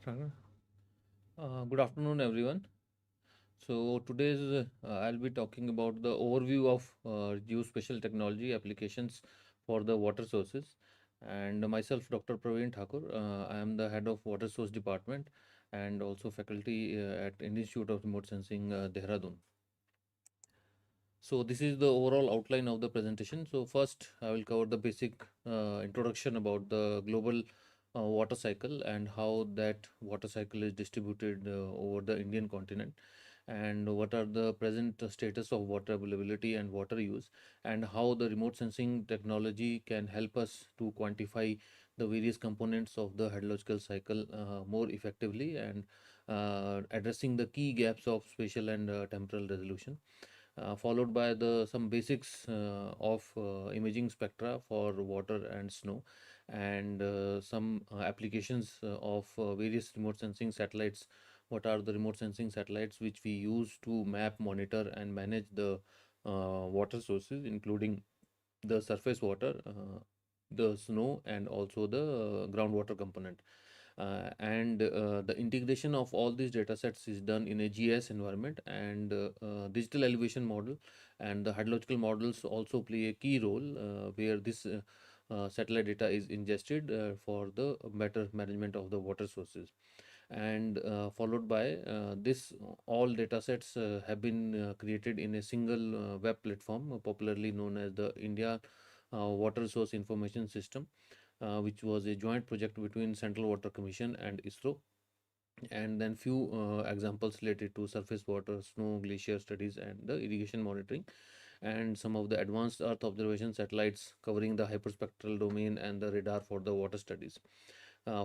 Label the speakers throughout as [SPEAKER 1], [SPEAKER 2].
[SPEAKER 1] Thakur. Good afternoon, everyone. So today's I'll be talking about the overview of geospatial technology applications for the water sources, and myself, Dr. Praveen Thakur. I am the head of Water Source Department and also faculty at Institute of Remote Sensing, Dehradun. So this is the overall outline of the presentation. So first, I will cover the basic introduction about the global water cycle and how that water cycle is distributed over the Indian continent, and what are the present status of water availability and water use, and how the remote sensing technology can help us to quantify the various components of the hydrological cycle more effectively, and addressing the key gaps of spatial and temporal resolution, followed by the some basics of imaging spectra for water and snow, and some applications of various remote sensing satellites. What are the remote sensing satellites which we use to map, monitor, and manage the water sources, including the surface water, the snow, and also the groundwater component. And the integration of all these data sets is done in a GIS environment, and digital elevation model and the hydrological models also play a key role where this satellite data is ingested for the better management of the water sources. And followed by this, all data sets have been created in a single web platform, popularly known as the India Water Source Information System, which was a joint project between Central Water Commission and ISRO. And then few examples related to surface water, snow, glacier studies, and the irrigation monitoring, and some of the advanced Earth observation satellites covering the hyperspectral domain and the radar for the water studies.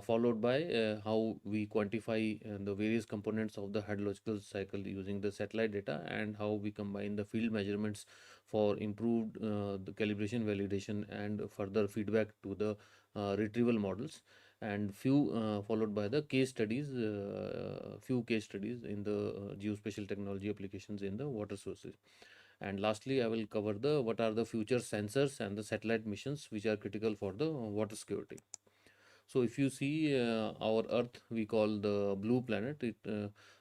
[SPEAKER 1] Followed by how we quantify the various components of the hydrological cycle using the satellite data, and how we combine the field measurements for improved the calibration, validation, and further feedback to the retrieval models. And few followed by the case studies, few case studies in the geospatial technology applications in the water sources. And lastly, I will cover the what are the future sensors and the satellite missions which are critical for the water security. So if you see our Earth, we call the blue planet.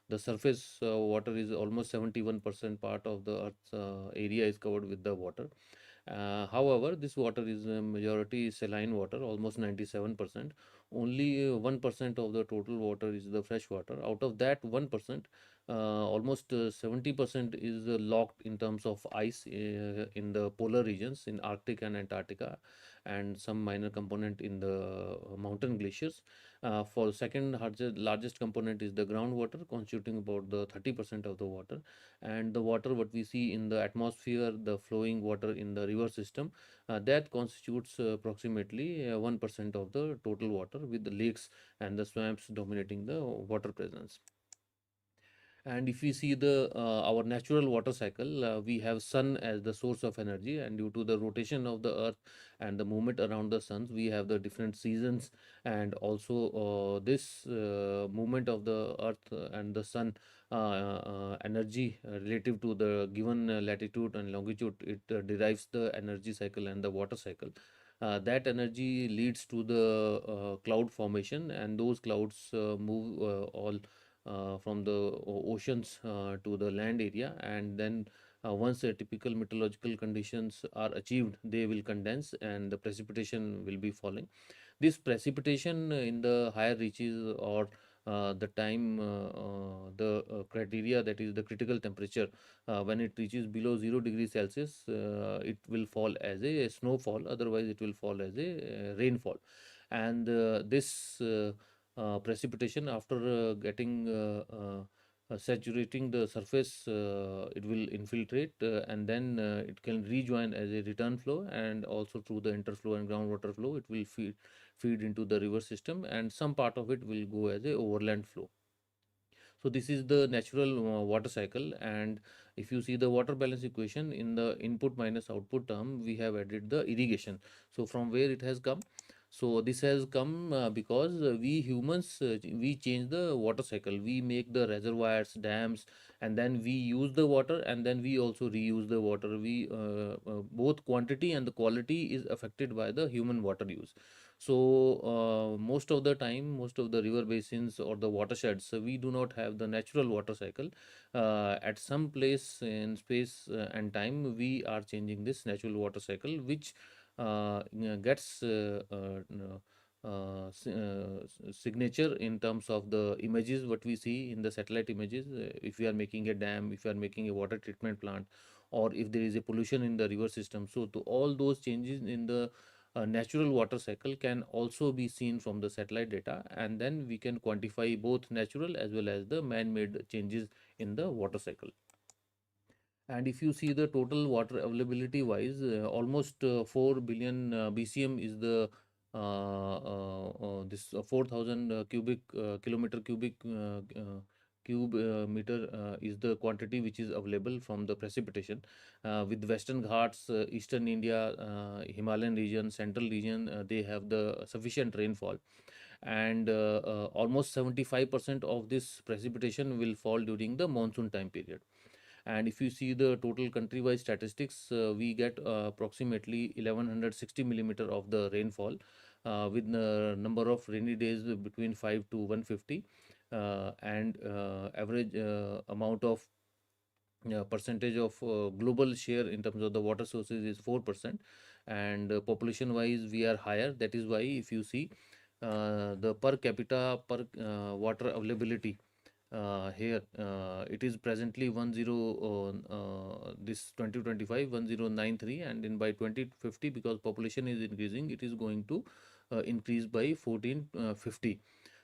[SPEAKER 1] The surface water is almost 71% part of the Earth's area is covered with the water. However, this water is a majority saline water, almost 97%. Only 1% of the total water is the fresh water. Out of that 1%, almost 70% is locked in terms of ice in the polar regions in Arctic and Antarctica, and some minor component in the mountain glaciers. For second largest component is the groundwater, constituting about the 30% of the water, and the water what we see in the atmosphere, the flowing water in the river system, that constitutes approximately 1% of the total water, with the lakes and the swamps dominating the water presence. And if we see the our natural water cycle, we have sun as the source of energy, and due to the rotation of the earth and the movement around the sun, we have the different seasons. And also this movement of the earth and the sun energy relative to the given latitude and longitude, it derives the energy cycle and the water cycle. That energy leads to the cloud formation, and those clouds move all from the oceans to the land area, and then once the typical meteorological conditions are achieved, they will condense and the precipitation will be falling. This precipitation in the higher reaches, or the time, the criteria, that is the critical temperature, when it reaches below 0 degrees Celsius, it will fall as a snowfall, otherwise it will fall as a rainfall. And this precipitation, after getting saturating the surface, it will infiltrate, and then it can rejoin as a return flow, and also through the interflow and groundwater flow it will feed into the river system, and some part of it will go as a overland flow. So this is the natural water cycle. And if you see the water balance equation, in the input minus output term, we have added the irrigation. So from where it has come? So this has come because we humans we change the water cycle. We make the reservoirs, dams, and then we use the water, and then we also reuse the water. We both quantity and the quality is affected by the human water use. So most of the time, most of the river basins or the watersheds, we do not have the natural water cycle. At some place in space and time, we are changing this natural water cycle, which gets signature in terms of the images what we see in the satellite images. If we are making a dam, if we are making a water treatment plant, or if there is a pollution in the river system, so to all those changes in the natural water cycle can also be seen from the satellite data, and then we can quantify both natural as well as the man-made changes in the water cycle. And if you see the total water availability wise, almost 4 billion BCM is the this 4,000 cubic kilometer cubic cube meter is the quantity which is available from the precipitation. With Western Ghats, Eastern India, Himalayan region, Central region, they have the sufficient rainfall, and almost 75% of this precipitation will fall during the monsoon time period. And if you see the total country-wise statistics, we get approximately 1160 millimeter of the rainfall, with the number of rainy days between 5 to 150, and average amount of percentage of global share in terms of the water sources is 4%. And population wise we are higher. That is why if you see the per capita per water availability, here it is presently 10 this 2025 1093, and in by 2050, because population is increasing, it is going to increase by 1450.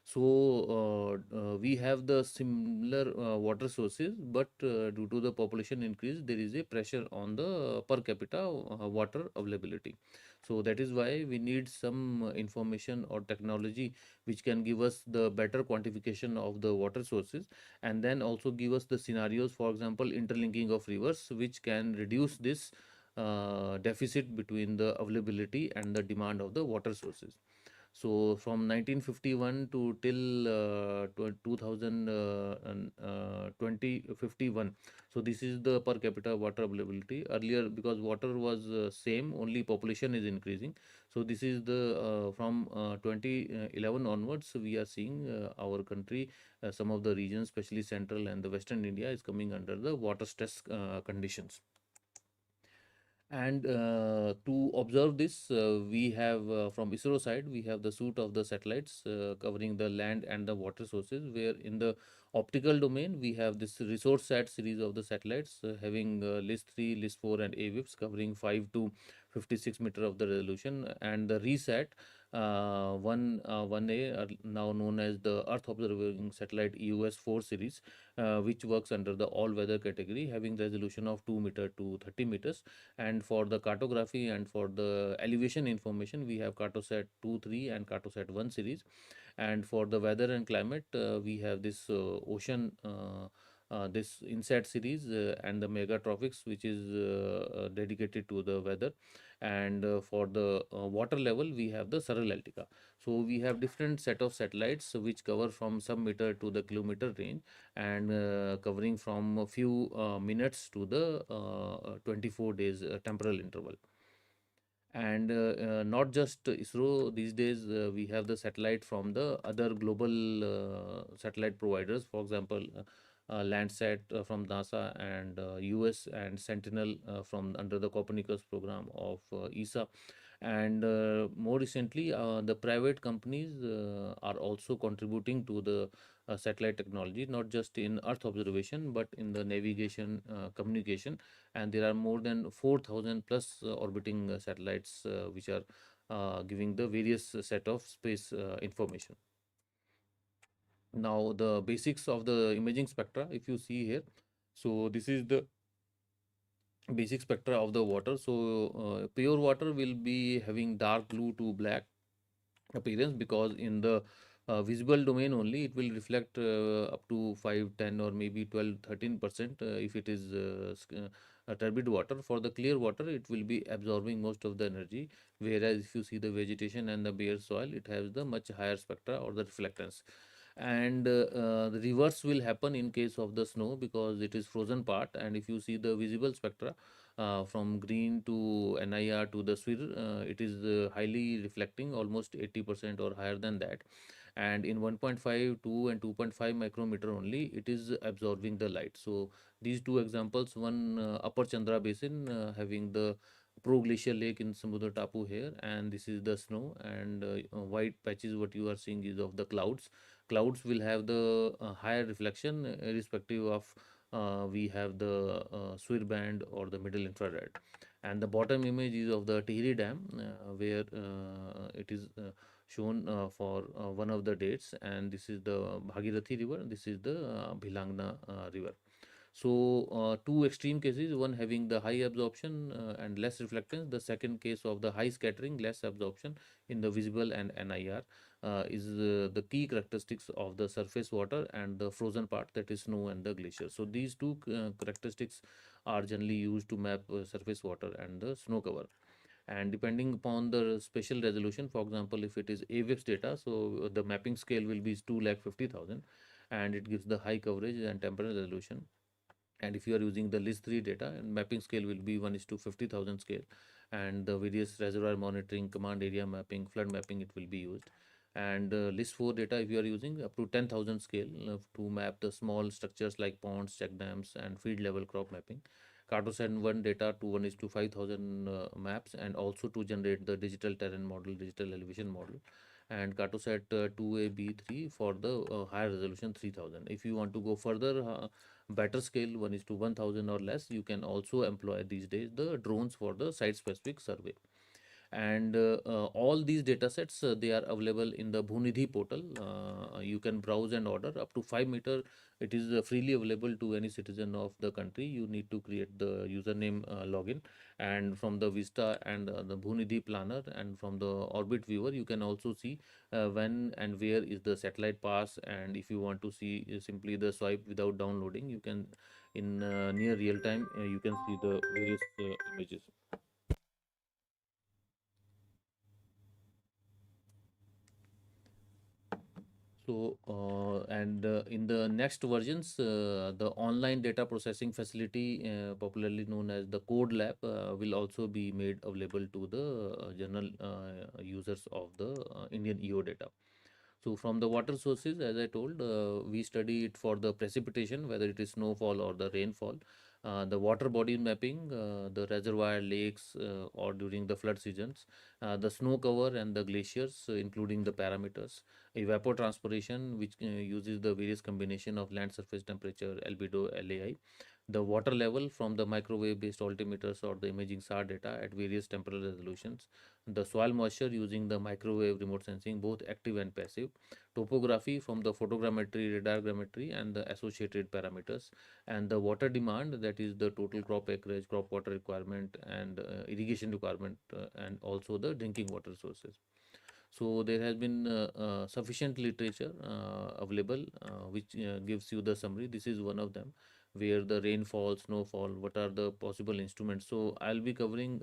[SPEAKER 1] So we have the similar water sources, but due to the population increase, there is a pressure on the per capita water availability. So that is why we need some information or technology which can give us the better quantification of the water sources, and then also give us the scenarios, for example interlinking of rivers, which can reduce this deficit between the availability and the demand of the water sources. So from 1951 to till 2051, so this is the per capita water availability. Earlier, because water was same, only population is increasing. So this is the from 2011 onwards, we are seeing our country, some of the regions, especially central and the western India, is coming under the water stress conditions. And to observe this, we have from ISRO side, we have the suite of the satellites covering the land and the water sources, where in the optical domain, we have this resource sat series of the satellites having list 3, list 4, and AWIPS covering 5 to 56 meter of the resolution, and the resat 1A, now known as the Earth Observing Satellite EOS 4 series, which works under the all weather category, having resolution of 2 meter to 30 meters. And for the cartography and for the elevation information, we have cartosat 2, 3, and cartosat 1 series. And for the weather and climate, we have this ocean this INSAT series, and the megatrophics, which is dedicated to the weather. And for the water level, we have the Saral Altica. So we have different set of satellites which cover from some meter to the kilometer range, and covering from a few minutes to the 24 days temporal interval. And not just ISRO, these days we have the satellite from the other global satellite providers, for example Landsat from NASA, and US, and Sentinel from under the Copernicus program of ESA. And more recently, the private companies are also contributing to the satellite technology, not just in earth observation but in the navigation, communication. And there are more than 4,000 plus orbiting satellites which are giving the various set of space information. Now the basics of the imaging spectra, if you see here, so this is the basic spectra of the water. So pure water will be having dark blue to black appearance, because in the visible domain only it will reflect up to 5, 10, or maybe 12, 13%, if it is turbid water. For the clear water, it will be absorbing most of the energy, whereas if you see the vegetation and the bare soil, it has the much higher spectra or the reflectance. And the reverse will happen in case of the snow because it is frozen part. And if you see the visible spectra from green to NIR to the SWIR, it is highly reflecting, almost 80% or higher than that. And in 1.5, 2 and 2.5 micrometer only, it is absorbing the light. So these two examples, one upper Chandra basin having the pro glacial lake in Samudra Tapu here, and this is the snow, and white patches what you are seeing is of the clouds. Clouds will have the higher reflection irrespective of we have the SWIR band or the middle infrared. And the bottom image is of the Tehri Dam, where it is shown for one of the dates, and this is the Bhagirathi river, this is the Bhilangna river. So, two extreme cases, one having the high absorption and less reflectance, the second case of the high scattering, less absorption in the visible and NIR is the key characteristics of the surface water and the frozen part, that is snow and the glacier. So, these two characteristics are generally used to map surface water and the snow cover. And depending upon the spatial resolution, for example, if it is AWIPS data, so the mapping scale will be 2,50,000, and it gives the high coverage and temporal resolution. And if you are using the list 3 data, and mapping scale will be 1 is to 50,000 scale, and the various reservoir monitoring, command area mapping, flood mapping, it will be used. And list 4 data, if you are using up to 10,000 scale to map the small structures like ponds, check dams, and field level crop mapping. Cartosat 1 data to 1 is to 5,000 maps, and also to generate the digital terrain model, digital elevation model. And Cartosat 2A B3 for the higher resolution 3,000. If you want to go further, better scale 1 is to 1,000 or less, you can also employ these days the drones for the site specific survey. And all these data sets, they are available in the Bhunidhi portal. You can browse and order up to 5 meter. It is freely available to any citizen of the country. You need to create the username, login, and from the Vista and the Bhunidhi planner and from the orbit viewer, you can also see when and where is the satellite pass. And if you want to see simply the swipe without downloading, you can in near real time, you can see the various images. So, and in the next versions, the online data processing facility, popularly known as the Code Lab, will also be made available to the general users of the Indian EO data. So, from the water sources, as I told, we study it for the precipitation, whether it is snowfall or the rainfall. The water body mapping, the reservoir, lakes, or during the flood seasons, the snow cover and the glaciers, including the parameters, evapotranspiration, which uses the various combination of land surface temperature, albedo, LAI, the water level from the microwave based altimeters or the imaging SAR data at various temporal resolutions, the soil moisture using the microwave remote sensing, both active and passive, topography from the photogrammetry, radargrammetry, and the associated parameters, and the water demand, that is the total crop acreage, crop water requirement, and irrigation requirement, and also the drinking water sources. So there has been sufficient literature available which gives you the summary. This is one of them, where the rainfall, snowfall, what are the possible instruments. So I'll be covering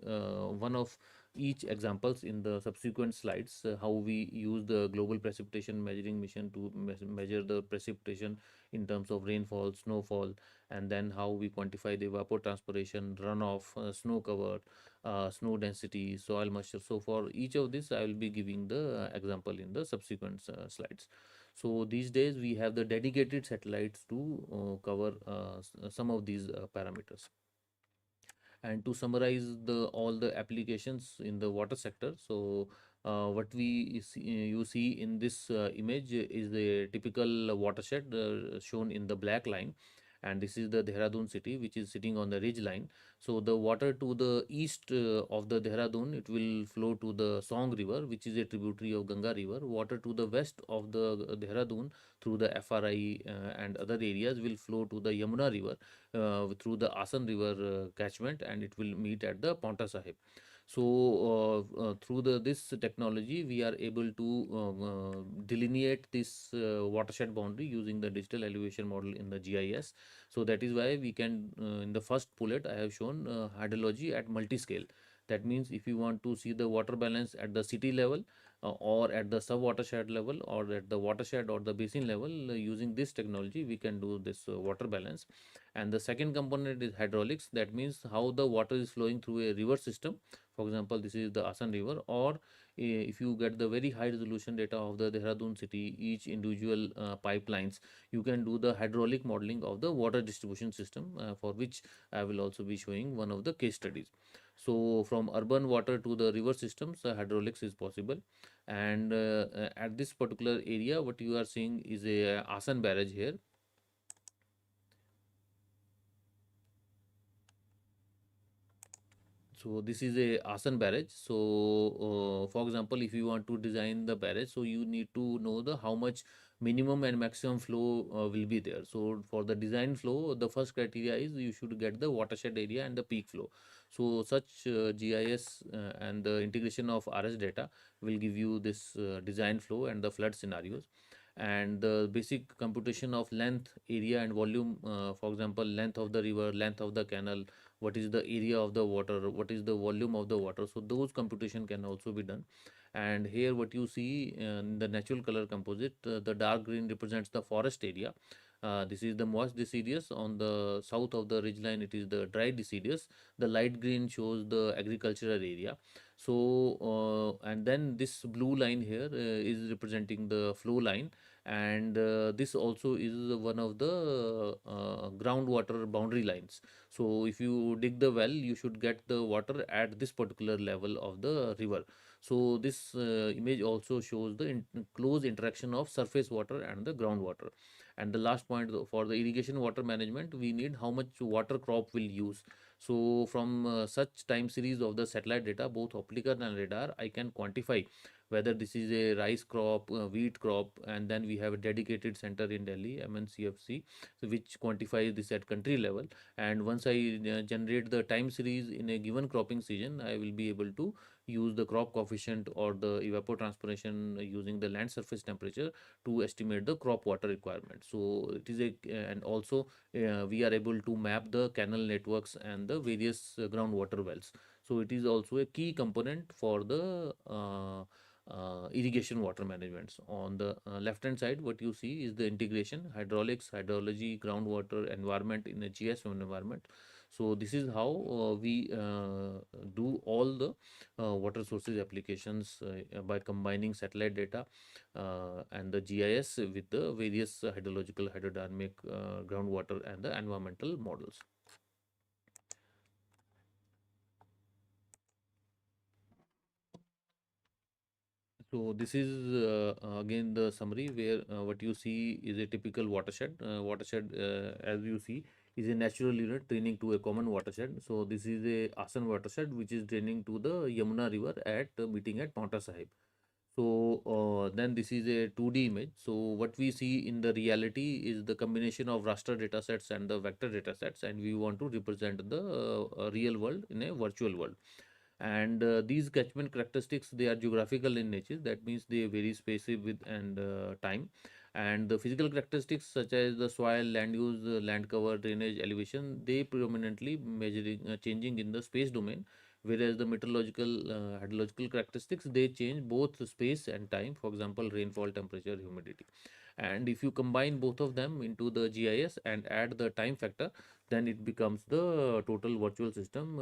[SPEAKER 1] one of each examples in the subsequent slides, how we use the global precipitation measuring mission to measure the precipitation in terms of rainfall, snowfall, and then how we quantify the evapotranspiration, runoff, snow cover, snow density, soil moisture. So for each of this, I will be giving the example in the subsequent slides. So these days we have the dedicated satellites to cover some of these parameters. And to summarize the all the applications in the water sector, so what we see, you see in this image is the typical watershed shown in the black line, and this is the Dehradun city, which is sitting on the ridge line. So the water to the east of the Dehradun, it will flow to the Song river, which is a tributary of Ganga river. Water to the west of the Dehradun through the FRI and other areas will flow to the Yamuna river through the Asan river catchment, and it will meet at the Paonta Sahib. So through this technology, we are able to delineate this watershed boundary using the digital elevation model in the GIS. So that is why we can, in the first bullet, I have shown hydrology at multi-scale. That means if you want to see the water balance at the city level, or at the sub-watershed level, or at the watershed or the basin level, using this technology, we can do this water balance. And the second component is hydraulics. That means how the water is flowing through a river system. For example, this is the Asan River, or if you get the very high resolution data of the Dehradun city, each individual pipelines, you can do the hydraulic modeling of the water distribution system, for which I will also be showing one of the case studies. So from urban water to the river systems, hydraulics is possible. And at this particular area, what you are seeing is a Asan barrage here. So this is a Asan barrage. So for example, if you want to design the barrage, so you need to know the how much minimum and maximum flow will be there. So for the design flow, the first criteria is you should get the watershed area and the peak flow. So such GIS and the integration of RS data will give you this design flow and the flood scenarios. And the basic computation of length, area and volume, for example, length of the river, length of the canal, what is the area of the water, what is the volume of the water. So those computation can also be done. And here what you see in the natural color composite, the dark green represents the forest area. This is the moist deciduous. On the south of the ridge line, it is the dry deciduous. The light green shows the agricultural area. So and then this blue line here is representing the flow line. And this also is one of the groundwater boundary lines. So if you dig the well, you should get the water at this particular level of the river. So this image also shows the close interaction of surface water and the groundwater. And the last point, for the irrigation water management, we need how much water crop will use. So from such time series of the satellite data, both optical and radar, I can quantify whether this is a rice crop, wheat crop. And then we have a dedicated center in Delhi, MNCFC, so which quantifies this at country level. And once I generate the time series in a given cropping season, I will be able to use the crop coefficient or the evapotranspiration using the land surface temperature to estimate the crop water requirement. So it is a, and also we are able to map the canal networks and the various groundwater wells. So it is also a key component for the irrigation water management. So on the left hand side, what you see is the integration, hydraulics, hydrology, groundwater, environment in a GIS environment. So this is how we do all the water sources applications by combining satellite data and the GIS with the various hydrological, hydrodynamic, groundwater and the environmental models. So this is again the summary where what you see is a typical watershed. Watershed, as you see, is a natural unit draining to a common watershed. So this is a Asan watershed which is draining to the Yamuna river at meeting at Paonta Sahib. So then this is a 2D image. So what we see in the reality is the combination of raster data sets and the vector data sets, and we want to represent the real world in a virtual world. And these catchment characteristics, they are geographical in nature. That means they vary spaceship with and time. And the physical characteristics such as the soil, land use, land cover, drainage, elevation, they predominantly measuring changing in the space domain, whereas the meteorological hydrological characteristics, they change both space and time. For example, rainfall, temperature, humidity. And if you combine both of them into the GIS and add the time factor, then it becomes the total virtual system,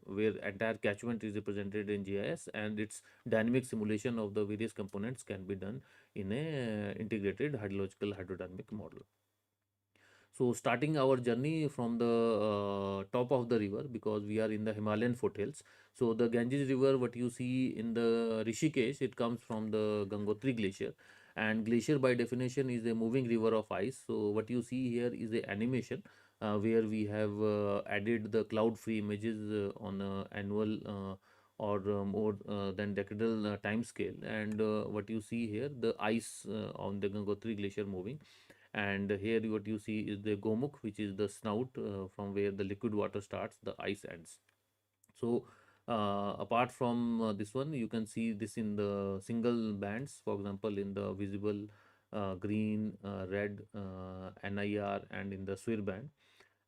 [SPEAKER 1] where entire catchment is represented in GIS, and its dynamic simulation of the various components can be done in a integrated hydrological hydrodynamic model. So starting our journey from the top of the river, because we are in the Himalayan foothills. So the Ganges River, what you see in the Rishikesh, it comes from the Gangotri Glacier. And glacier by definition is a moving river of ice. So what you see here is a animation where we have added the cloud-free images on annual or more than decadal time scale. And what you see here, the ice on the Gangotri Glacier moving. And here what you see is the Gomukh, which is the snout from where the liquid water starts, the ice ends. So Apart from this one, you can see this in the single bands, for example, in the visible green, red, NIR, and in the SWIR band.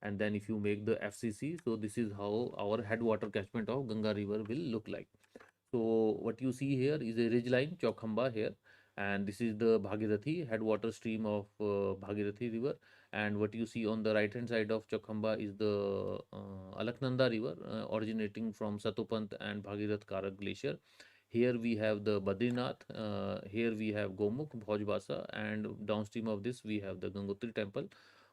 [SPEAKER 1] And then if you make the FCC, so this is how our headwater catchment of Ganga river will look like. So what you see here is a ridge line, Chaukhamba here, and this is the Bhagirathi headwater stream of Bhagirathi river. And what you see on the right hand side of Chaukhamba is the Alaknanda river, originating from Satopant and Bhagirath Karak glacier. Here we have the Badrinath, here we have Gomukh, Bhojbasa, and downstream of this we have the Gangotri temple.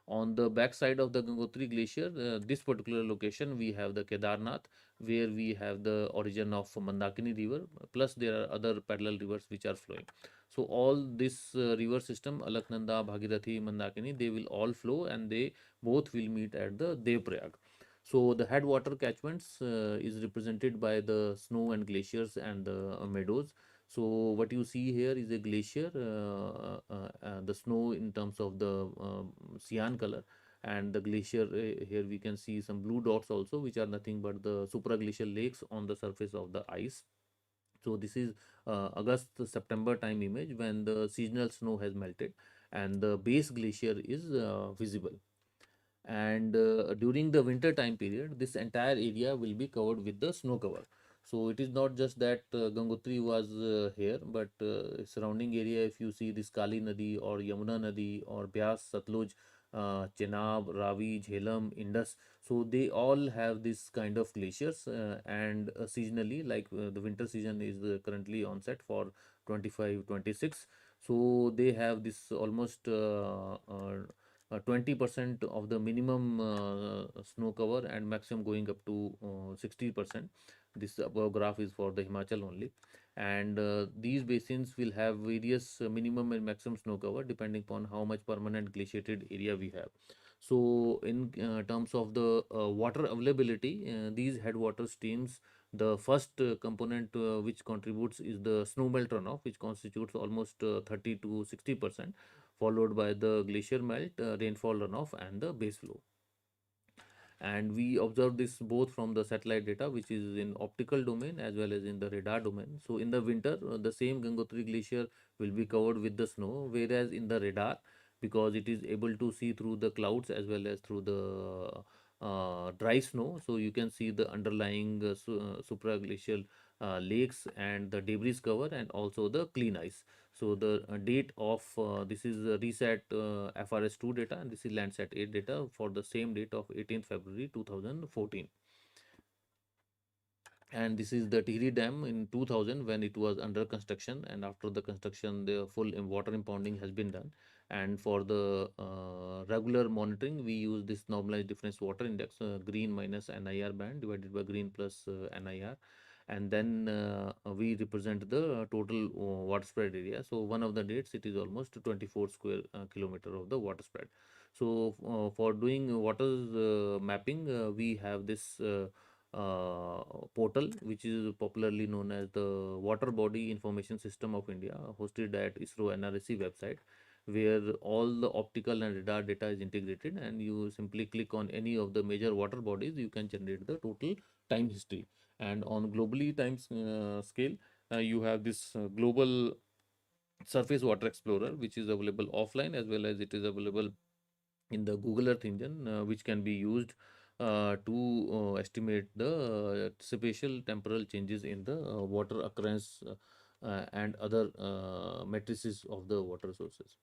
[SPEAKER 1] On the back side of the Gangotri glacier, this particular location, we have the Kedarnath, where we have the origin of Mandakini river, plus there are other parallel rivers which are flowing. So all this river system, Alaknanda, Bhagirathi, Mandakini, they will all flow and they both will meet at the Devprayag. So the headwater catchments is represented by the snow and glaciers and the meadows. So what you see here is a glacier, the snow in terms of the cyan color, and the glacier, here we can see some blue dots also, which are nothing but the supraglacial lakes on the surface of the ice. So this is August September time image when the seasonal snow has melted and the base glacier is visible. And during the winter time period, this entire area will be covered with the snow cover. So it is not just that Gangotri was here, but surrounding area, if you see this Kali Nadi or Yamuna Nadi or Byas, Satluj, Chenab, Ravi, Jhelum, Indus, so they all have this kind of glaciers, and seasonally, like the winter season is currently on set for 25-26. So they have this almost 20% of the minimum snow cover and maximum going up to 60%. This above graph is for the Himachal only. And these basins will have various minimum and maximum snow cover depending upon how much permanent glaciated area we have. So in terms of the water availability, these headwater streams, the first component which contributes is the snowmelt runoff, which constitutes almost 30 to 60%, followed by the glacier melt, rainfall runoff, and the base flow. And we observe this both from the satellite data, which is in optical domain as well as in the radar domain. So in the winter, the same Gangotri glacier will be covered with the snow, whereas in the radar, because it is able to see through the clouds as well as through the dry snow, so you can see the underlying supraglacial lakes and the debris cover and also the clean ice. So the date of this is reset FRS2 data, and this is Landsat 8 data for the same date of 18th February 2014. And this is the Tihri Dam in 2000 when it was under construction, and after the construction the full water impounding has been done. And for the regular monitoring, we use this normalized difference water index, green minus NIR band divided by green plus NIR, and then we represent the total water spread area. So one of the dates, it is almost 24 square kilometer of the water spread. So for doing water mapping, we have this portal, which is popularly known as the Water Body Information System of India, hosted at ISRO NRSC website, where all the optical and radar data is integrated, and you simply click on any of the major water bodies, you can generate the total time history. And on globally time scale, you have this global surface water explorer, which is available offline as well as it is available in the Google Earth engine, which can be used to estimate the spatial temporal changes in the water occurrence and other matrices of the water sources.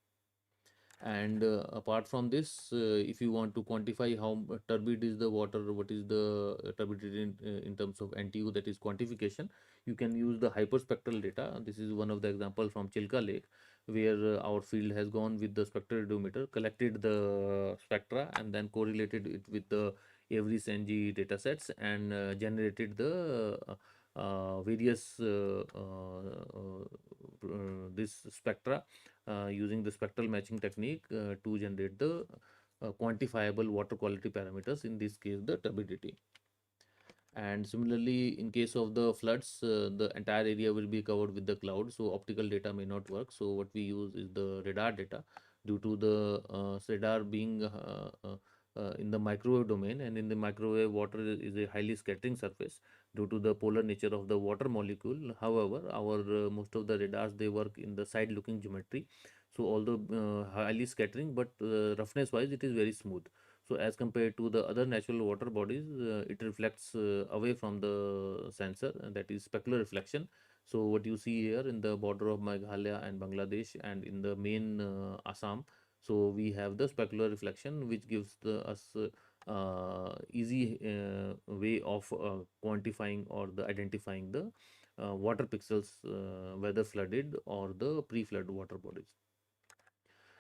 [SPEAKER 1] And apart from this, if you want to quantify how turbid is the water, what is the turbidity in terms of NTU, that is quantification, you can use the hyperspectral data. This is one of the example from Chilka Lake, where our field has gone with the spectroradiometer, collected the spectra, and then correlated it with the every NG data sets and generated the various this spectra using the spectral matching technique to generate the quantifiable water quality parameters, in this case the turbidity. And similarly, in case of the floods, the entire area will be covered with the cloud, so optical data may not work. So what we use is the radar data, due to the radar being in the microwave domain, and in the microwave water is a highly scattering surface. due to the polar nature of the water molecule. However, our most of the radars, they work in the side looking geometry. So although highly scattering, but roughness wise it is very smooth. So as compared to the other natural water bodies, it reflects away from the sensor, and that is specular reflection. So what you see here in the border of Meghalaya and Bangladesh and in the main Assam, so we have the specular reflection, which gives us easy way of quantifying or the identifying the water pixels, whether flooded or the pre-flood water bodies.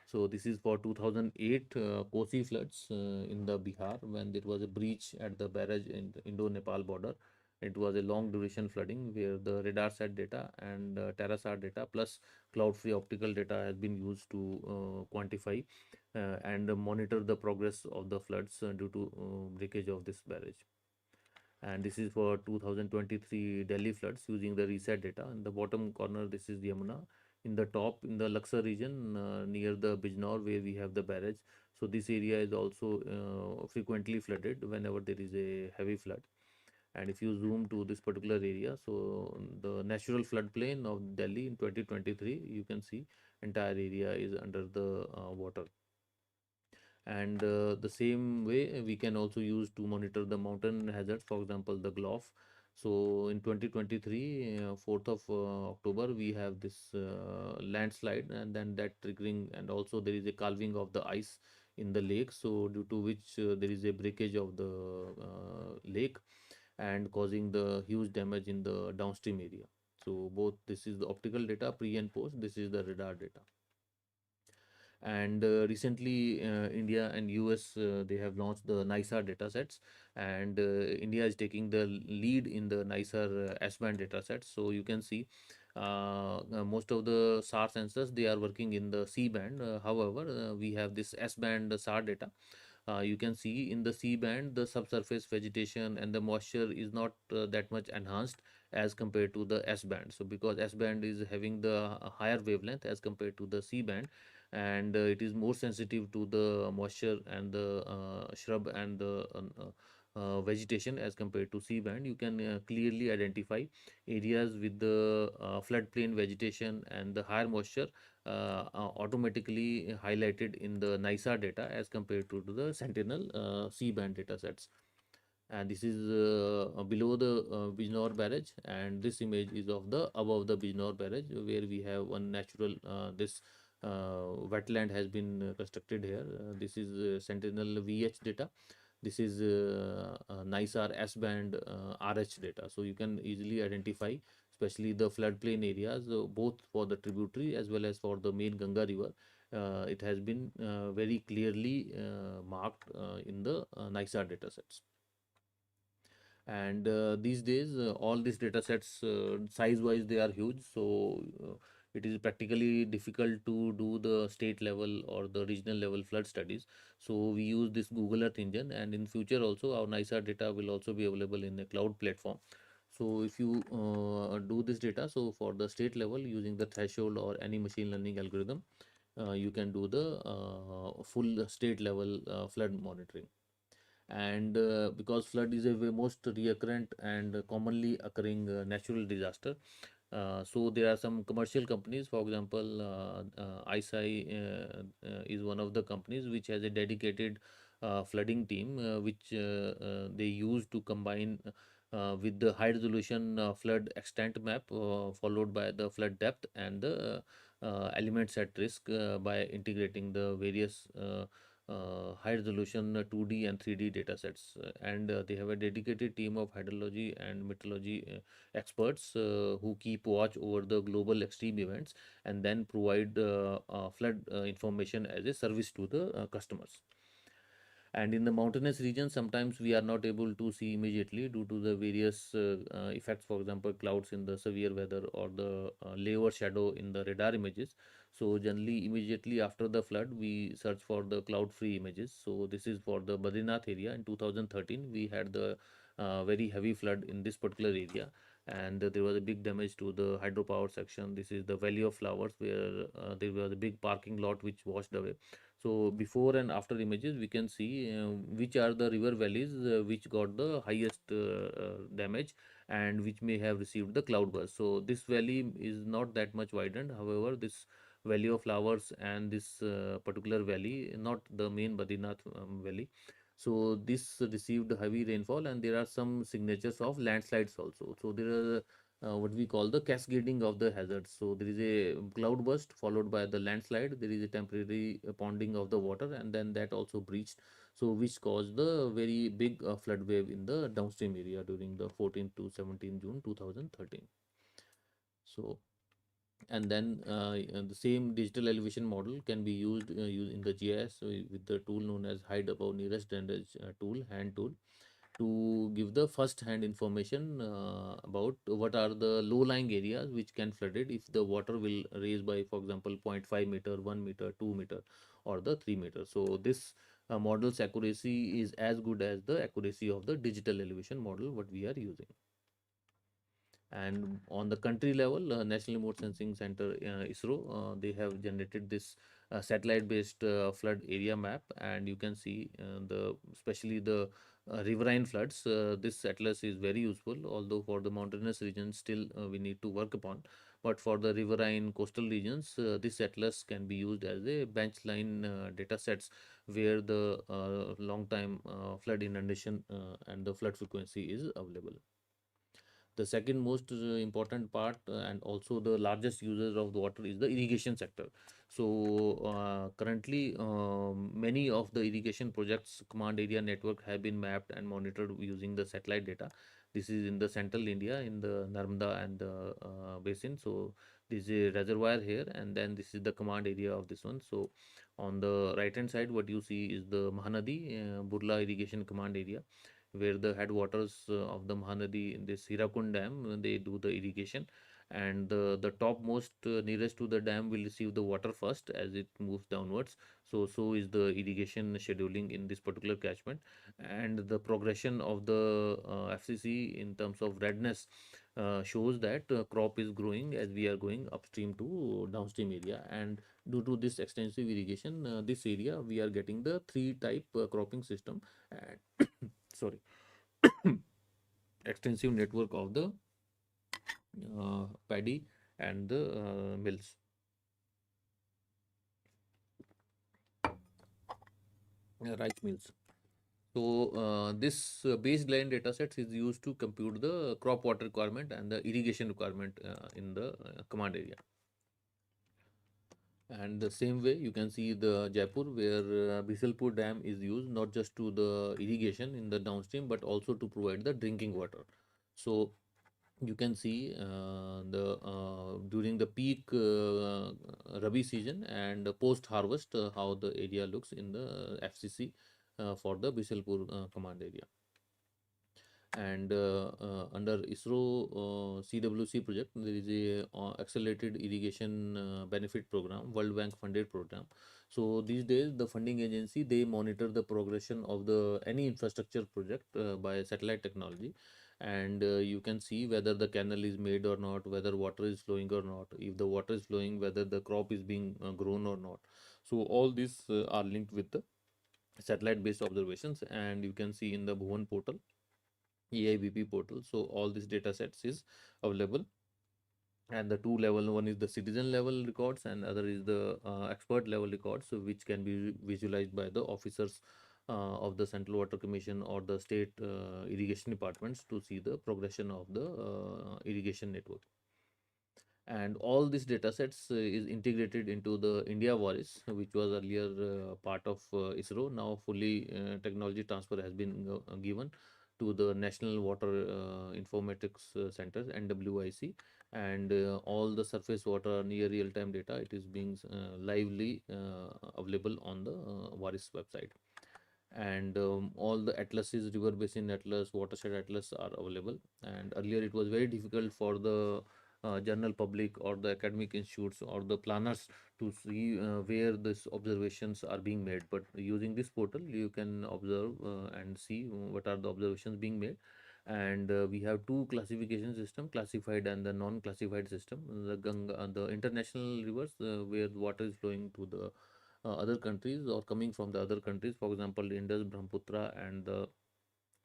[SPEAKER 1] So this is for 2008 Kosi floods in the Bihar, when there was a breach at the barrage in the Indo-Nepal border. It was a long duration flooding where the radar sat data and terrasat data plus cloud-free optical data has been used to quantify and monitor the progress of the floods due to breakage of this barrage. And this is for 2023 Delhi floods using the reset data. In the bottom corner, this is Yamuna. In the top, in the Luxor region, near the Bijnor, where we have the barrage. So this area is also frequently flooded whenever there is a heavy flood. And if you zoom to this particular area, so the natural floodplain of Delhi in 2023, you can see entire area is under the water. And the same way we can also use to monitor the mountain hazards, for example the GLOF. So in 2023 4th of October, we have this landslide, and then that triggering, and also there is a calving of the ice in the lake, so due to which there is a breakage of the lake and causing the huge damage in the downstream area. So both, this is the optical data pre and post, this is the radar data. And recently India and US, they have launched the NISAR datasets, and India is taking the lead in the NISAR S-band datasets. So you can see most of the SAR sensors, they are working in the C-band. However, we have this S-band SAR data. You can see in the C band, the subsurface vegetation and the moisture is not that much enhanced as compared to the S band. So because S band is having the higher wavelength as compared to the C band, and it is more sensitive to the moisture and the shrub and the vegetation as compared to C band, you can clearly identify areas with the floodplain vegetation and the higher moisture automatically highlighted in the NISAR data as compared to the Sentinel C band data sets. And this is below the Bijnor barrage, and this image is of the above the Bijnor barrage, where we have one natural this wetland has been constructed here. This is Sentinel VH data. This is NISAR S band RH data. So you can easily identify, especially the floodplain areas, both for the tributary as well as for the main Ganga river. It has been very clearly marked in the NISAR data sets. And these days all these data sets, size wise, they are huge, so it is practically difficult to do the state level or the regional level flood studies. So we use this Google Earth engine, and in future also our NISA data will also be available in a cloud platform. So if you do this data, so for the state level using the threshold or any machine learning algorithm, you can do the full state level flood monitoring. And because flood is a most recurrent and commonly occurring natural disaster, so there are some commercial companies, for example ISI is one of the companies which has a dedicated flooding team, which they use to combine with the high resolution flood extent map, followed by the flood depth and the elements at risk, by integrating the various high resolution 2D and 3D data sets. And they have a dedicated team of hydrology and meteorology experts who keep watch over the global extreme events and then provide flood information as a service to the customers. And in the mountainous region, sometimes we are not able to see immediately due to the various effects, for example clouds in the severe weather or the layer shadow in the radar images. So generally immediately after the flood we search for the cloud free images. So this is for the Badrinath area. In 2013 we had the very heavy flood in this particular area, and there was a big damage to the hydropower section. This is the Valley of Flowers, where there was a big parking lot which washed away. So before and after images, we can see which are the river valleys which got the highest damage, and which may have received the cloudburst. So this valley is not that much widened. However, this valley of flowers and this particular valley, not the main Badrinath valley. So this received heavy rainfall, and there are some signatures of landslides also. So there are what we call the cascading of the hazards. So there is a cloudburst followed by the landslide. There is a temporary ponding of the water, and then that also breached. So which caused the very big flood wave in the downstream area during the 14th to 17th June 2013. So and then the same digital elevation model can be used in the GIS with the tool known as hide above nearest drainage tool, hand tool, to give the first hand information about what are the low lying areas which can flooded if the water will raise by, for example, 0.5 meter, 1 meter, 2 meter, or the 3 meter. So this model's accuracy is as good as the accuracy of the digital elevation model what we are using. And on the country level, National Remote Sensing Center, ISRO, they have generated this satellite-based flood area map, and you can see the especially the riverine floods. This atlas is very useful, although for the mountainous regions still we need to work upon. But for the riverine coastal regions, this atlas can be used as a bench line data sets where the long time flood inundation and the flood frequency is available. The second most important part and also the largest users of the water is the irrigation sector. So currently many of the irrigation projects command area network have been mapped and monitored using the satellite data. This is in the central India in the Narmada and the basin. So this is a reservoir here, and then this is the command area of this one. So on the right hand side what you see is the Mahanadi Burla irrigation command area, where the headwaters of the Mahanadi in this Hirakund Dam, they do the irrigation, and the topmost nearest to the dam will receive the water first as it moves downwards. So is the irrigation scheduling in this particular catchment, and the progression of the FCC in terms of redness shows that crop is growing as we are going upstream to downstream area. And due to this extensive irrigation, this area we are getting the three type cropping system, and sorry, extensive network of the paddy and the mills, rice mills. So this baseline data sets is used to compute the crop water requirement and the irrigation requirement in the command area. And the same way you can see the Jaipur, where Bisalpur Dam is used not just to the irrigation in the downstream but also to provide the drinking water. So you can see the during the peak Rabi season and post harvest how the area looks in the FCC for the Bisalpur command area. And under ISRO CWC project, there is a accelerated irrigation benefit program, World Bank funded program. So these days, the funding agency, they monitor the progression of the any infrastructure project by satellite technology, and you can see whether the canal is made or not, whether water is flowing or not. If the water is flowing, whether the crop is being grown or not. So all these are linked with the satellite based observations, and you can see in the Bhuvan portal, EIBP portal. So all these data sets is available, and the two level, one is the citizen level records and other is the expert level records, so which can be visualized by the officers of the Central Water Commission or the state irrigation departments to see the progression of the irrigation network. And all these data sets is integrated into the India Voice, which was earlier part of ISRO. Now fully technology transfer has been given to the National Water Informatics Centers, NWIC, and all the surface water near real time data, it is being lively available on the Varis website. And all the atlases, river basin atlas, watershed atlas are available. And earlier it was very difficult for the general public or the academic institutes or the planners to see where these observations are being made, but using this portal you can observe and see what are the observations being made. And we have two classification system, classified and the non-classified system. The Ganga, the international rivers where the water is flowing to the other countries or coming from the other countries, for example Indus, Brahmaputra, and the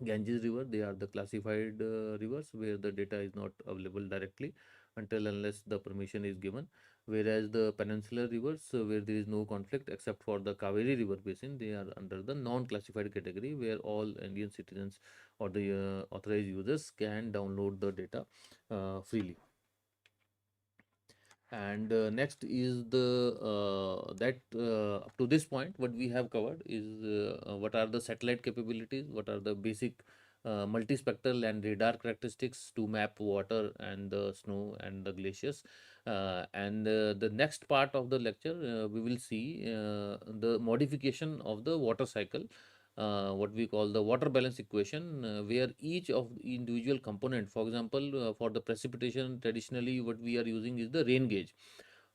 [SPEAKER 1] Ganges River, they are the classified rivers where the data is not available directly until unless the permission is given. Whereas the peninsular rivers, where there is no conflict except for the Kaveri River basin, they are under the non-classified category where all Indian citizens or the authorized users can download the data freely. And next is the that up to this point, what we have covered is what are the satellite capabilities, what are the basic multispectral and radar characteristics to map water and the snow and the glaciers. And the next part of the lecture, we will see the modification of the water cycle, what we call the water balance equation, where each of the individual component, for example, for the precipitation, traditionally what we are using is the rain gauge,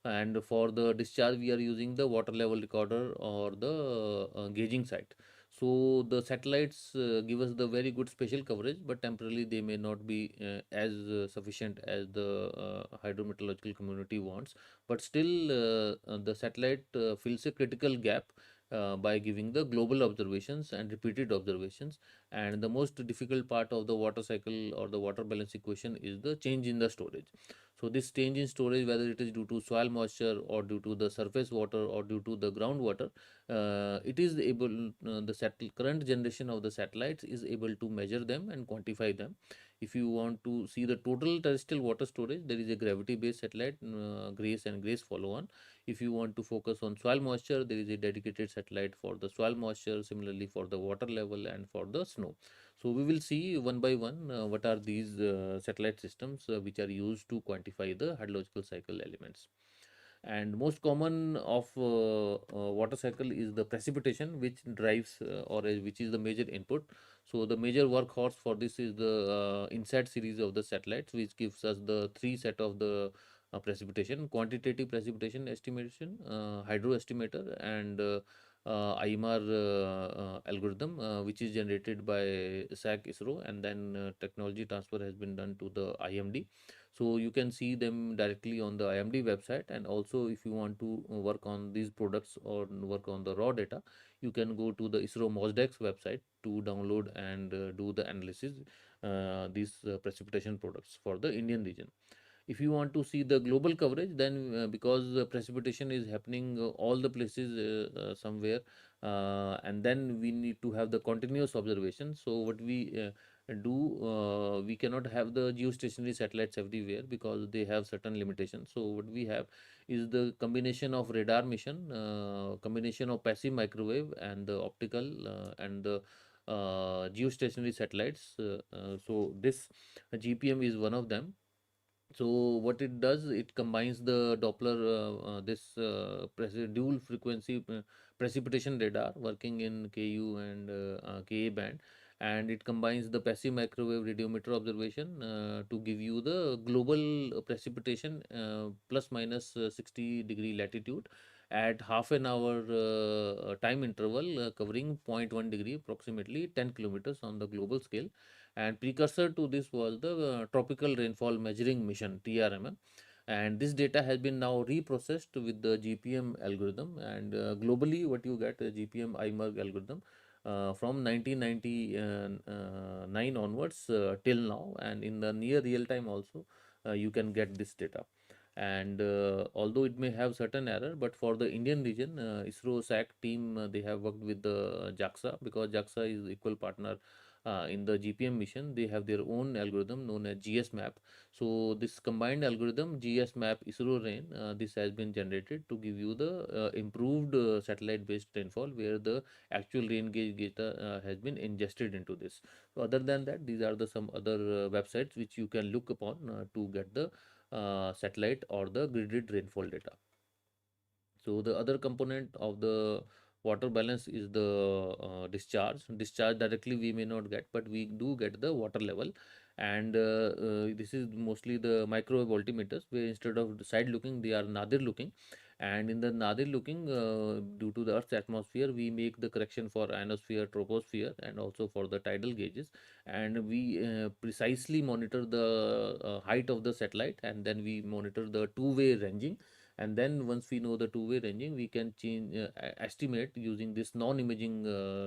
[SPEAKER 1] and for the discharge we are using the water level recorder or the gauging site. So the satellites give us the very good spatial coverage, but temporarily they may not be as sufficient as the hydrometeorological community wants. But still, the satellite fills a critical gap by giving the global observations and repeated observations. And the most difficult part of the water cycle or the water balance equation is the change in the storage. So this change in storage, whether it is due to soil moisture or due to the surface water or due to the groundwater, it is able, the current generation of the satellites is able to measure them and quantify them. If you want to see the total terrestrial water storage, there is a gravity based satellite, GRACE and GRACE follow on. If you want to focus on soil moisture, there is a dedicated satellite for the soil moisture, similarly for the water level and for the snow. So we will see one by one what are these satellite systems which are used to quantify the hydrological cycle elements. And most common of water cycle is the precipitation, which drives which is the major input. So the major workhorse for this is the INSAT series of the satellites, which gives us the three set of the precipitation: quantitative precipitation estimation, hydro estimator, and IMR algorithm, which is generated by SAC ISRO, and then technology transfer has been done to the IMD. So you can see them directly on the IMD website, and also if you want to work on these products or work on the raw data, you can go to the ISRO MOSDEX website to download and do the analysis these precipitation products for the Indian region. If you want to see the global coverage, then because precipitation is happening all the places somewhere, and then we need to have the continuous observation. So what we we cannot have the geostationary satellites everywhere because they have certain limitations. So what we have is the combination of radar mission, combination of passive microwave and the optical and the geostationary satellites. So this GPM is one of them. So what it does, it combines the Doppler, dual frequency precipitation radar working in Ku and Ka band, and it combines the passive microwave radiometer observation to give you the global precipitation plus minus 60-degree latitude at half an hour time interval, covering zero point 0.1 degree, approximately 10 kilometers on the global scale. And precursor to this was the tropical rainfall measuring mission, TRMM, and this data has been now reprocessed with the GPM algorithm. And globally what you get, a GPM IMERG algorithm from 1999 onwards till now, and in the near real time also you can get this data. And although it may have certain error, but for the Indian region, ISRO SAC team, they have worked with the JAXA, because JAXA is equal partner in the GPM mission. They have their own algorithm known as GS map. So this combined algorithm, GS map ISRO rain, this has been generated to give you the improved satellite based rainfall, where the actual rain gauge data has been ingested into this. So other than that, these are the some other websites which you can look upon to get the satellite or the gridded rainfall data. So the other component of the water balance is the discharge. Discharge directly we may not get, but we do get the water level. And this is mostly the microwave altimeters, where instead of side looking, they are nadir looking. And in the nadir looking, due to the Earth's atmosphere, we make the correction for ionosphere, troposphere, and also for the tidal gauges. And we precisely monitor the height of the satellite, and then we monitor the two-way ranging, And then once we know the two-way ranging, we can estimate using this non-imaging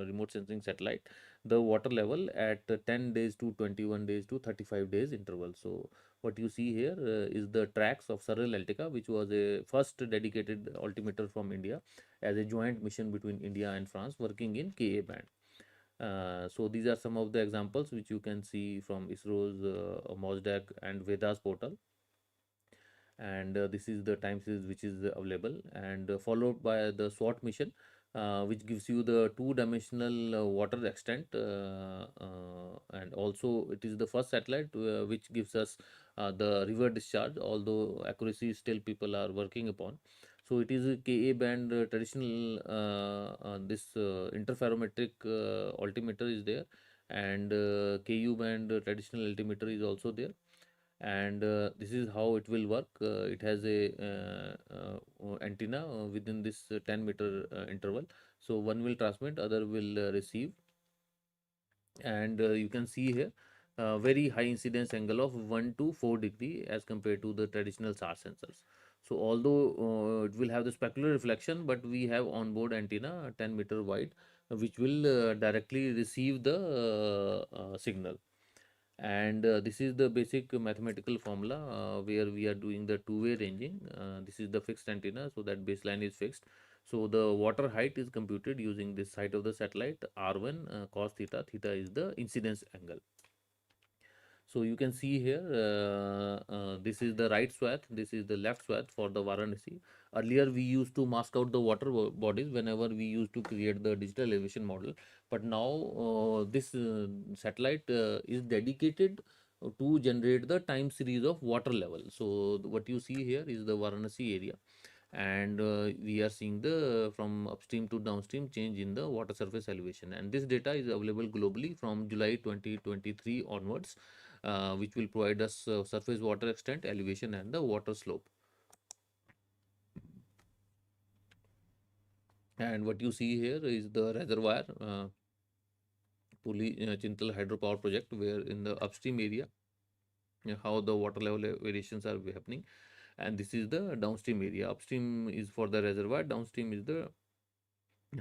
[SPEAKER 1] remote sensing satellite the water level at 10 days to 21 days to 35 days interval. So what you see here is the tracks of Surreal Altica, which was a first dedicated altimeter from India as a joint mission between India and France working in Ka band. So these are some of the examples which you can see from ISRO's MOSDAQ and Vedas portal, and this is the time series which is available, and followed by the SWOT mission, which gives you the two-dimensional water extent, and also it is the first satellite which gives us the river discharge, although accuracy still people are working upon. So it is a Ka band traditional, this interferometric altimeter is there, and Ku band traditional altimeter is also there, and this is how it will work. It has a antenna within this 10-meter interval, so one will transmit, other will receive, and you can see here very high incidence angle of 1 to 4 degree as compared to the traditional SAR sensors. So although it will have the specular reflection, but we have onboard antenna 10-meter wide, which will directly receive the signal. And this is the basic mathematical formula where we are doing the two-way ranging. This is the fixed antenna, so that baseline is fixed. So the water height is computed using this height of the satellite r1 cos theta. Theta is the incidence angle. So you can see here, this is the right swath, this is the left swath for the Varanasi. Earlier we used to mask out the water bodies whenever we used to create the digital elevation model, but now this satellite is dedicated to generate the time series of water level. So what you see here is the Varanasi area, and we are seeing the from upstream to downstream change in the water surface elevation, and this data is available globally from July 2023 onwards, which will provide us surface water extent, elevation, and the water slope. And what you see here is the reservoir Puli Chintal hydropower project, where in the upstream area how the water level variations are happening, and this is the downstream area. Upstream is for the reservoir, downstream is the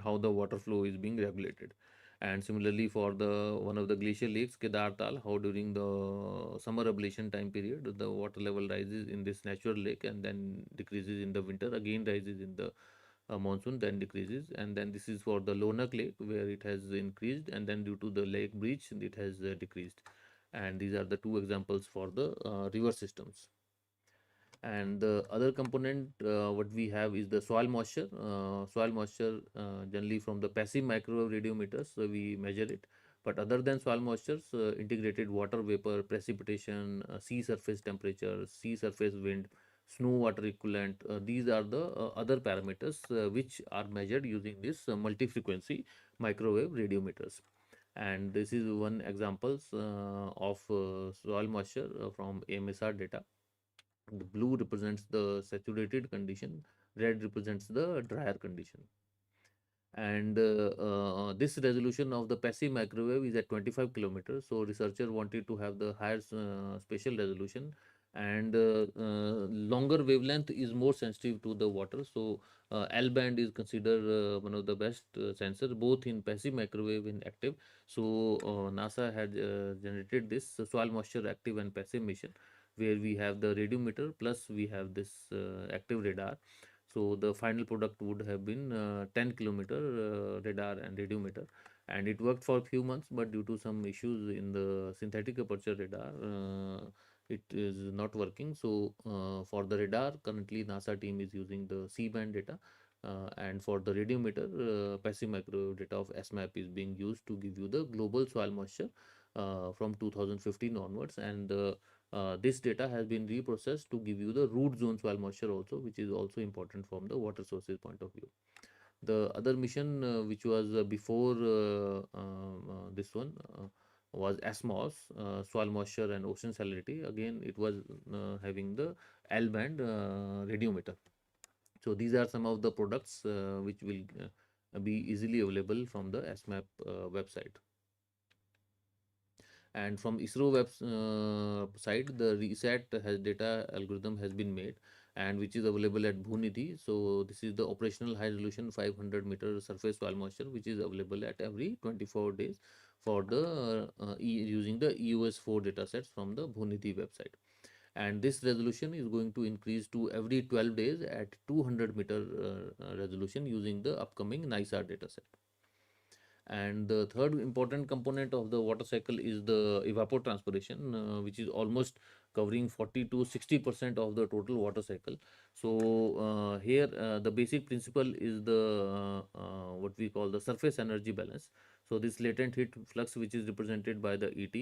[SPEAKER 1] how the water flow is being regulated. And similarly for the one of the glacial lakes, Kedartal, how during the summer ablation time period the water level rises in this natural lake and then decreases in the winter, again rises in the monsoon, then decreases. And then this is for the Lonak lake, where it has increased, and then due to the lake breach it has decreased. And these are the two examples for the river systems. And the other component what we have is the soil moisture. Soil moisture generally from the passive microwave radiometers, so we measure it. But other than soil moistures, integrated water vapor, precipitation, sea surface temperature, sea surface wind, snow water equivalent, these are the other parameters which are measured using this multi-frequency microwave radiometers. And this is one examples of soil moisture from AMSR data. The blue represents the saturated condition, red represents the drier condition. And this resolution of the passive microwave is at 25 kilometers. So researcher wanted to have the higher spatial resolution, and longer wavelength is more sensitive to the water. So L band is considered one of the best sensors both in passive microwave and active. So NASA had generated this soil moisture active and passive mission, where we have the radiometer plus we have this active radar. So the final product would have been 10-kilometer radar and radiometer, and it worked for a few months, but due to some issues in the synthetic aperture radar, it is not working. So for the radar, currently NASA team is using the C-band data, and for the radiometer, passive microwave data of SMAP is being used to give you the global soil moisture from 2015 onwards, and this data has been reprocessed to give you the root zone soil moisture also, which is also important from the water sources point of view. The other mission which was before this one was ASMOS, soil moisture and ocean salinity. Again, it was having the L band radiometer. So these are some of the products which will be easily available from the SMAP website. And from ISRO web side, the reset has data algorithm has been made, and which is available at Bhunidhi. So this is the operational high resolution 500-meter surface soil moisture, which is available at every 24 days for the using the EOS4 datasets from the Bhunidhi website. And this resolution is going to increase to every 12 days at 200-meter resolution using the upcoming NISAR dataset. And the third important component of the water cycle is the evapotranspiration, which is almost covering 40 to 60% of the total water cycle. So here the basic principle is the what we call the surface energy balance. So this latent heat flux, which is represented by the ET,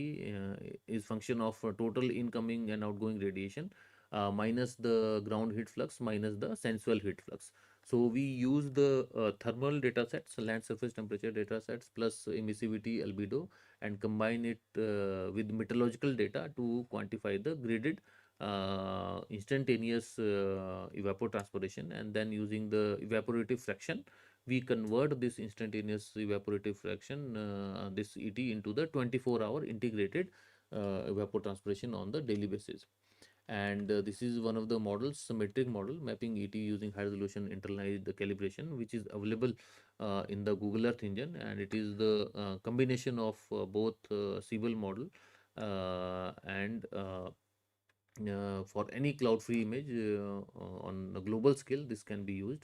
[SPEAKER 1] is function of total incoming and outgoing radiation minus the ground heat flux minus the sensual heat flux. So we use the thermal data sets, land surface temperature data sets plus emissivity albedo, and combine it with meteorological data to quantify the graded instantaneous evapotranspiration, and then using the evaporative fraction we convert this instantaneous evaporative fraction, this ET, into the 24-hour integrated evapotranspiration on the daily basis. And this is one of the models, symmetric model mapping ET using high resolution internalized calibration, which is available in the Google Earth engine, and it is the combination of both Siebel model and for any cloud free image on a global scale this can be used.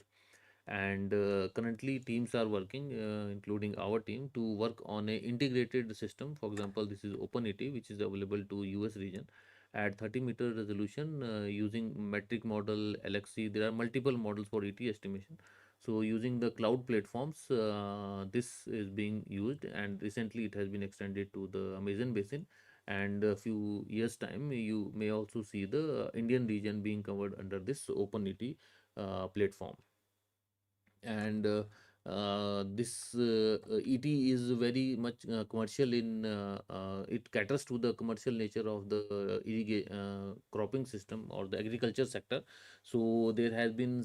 [SPEAKER 1] And currently teams are working, including our team, to work on a integrated system. For example, this is OpenET, which is available to US region at 30-meter resolution using metric model, LXC. There are multiple models for ET estimation. So using the cloud platforms, this is being used, and recently it has been extended to the Amazon basin, and a few years time you may also see the Indian region being covered under this OpenET platform. And this ET is very much commercial in it caters to the commercial nature of the cropping system or the agriculture sector. So there has been